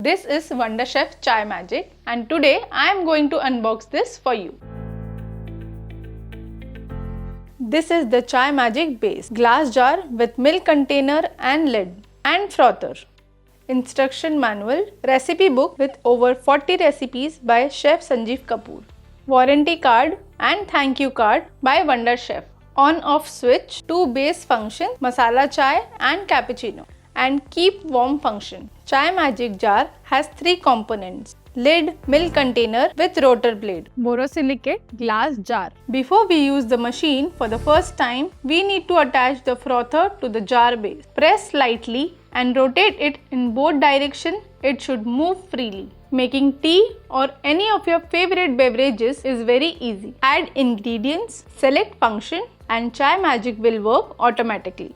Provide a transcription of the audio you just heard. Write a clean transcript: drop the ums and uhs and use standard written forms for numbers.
This is Wonderchef Chai Magic and today I am going to unbox this for you. This is the Chai Magic base, glass jar with milk container and lid and frother. Instruction manual, recipe book with over 40 recipes by Chef Sanjeev Kapoor. Warranty card and thank you card by Wonderchef. On-off switch, 2 base function, masala chai and cappuccino, and keep warm function. Chai Magic jar has 3 components: lid, milk container with rotor blade, borosilicate glass jar. Before we use the machine for the first time, we need to attach the frother to the jar base. Press lightly and rotate it in both directions. It should move freely. Making tea or any of your favorite beverages is very easy. Add ingredients, select function, and Chai Magic will work automatically.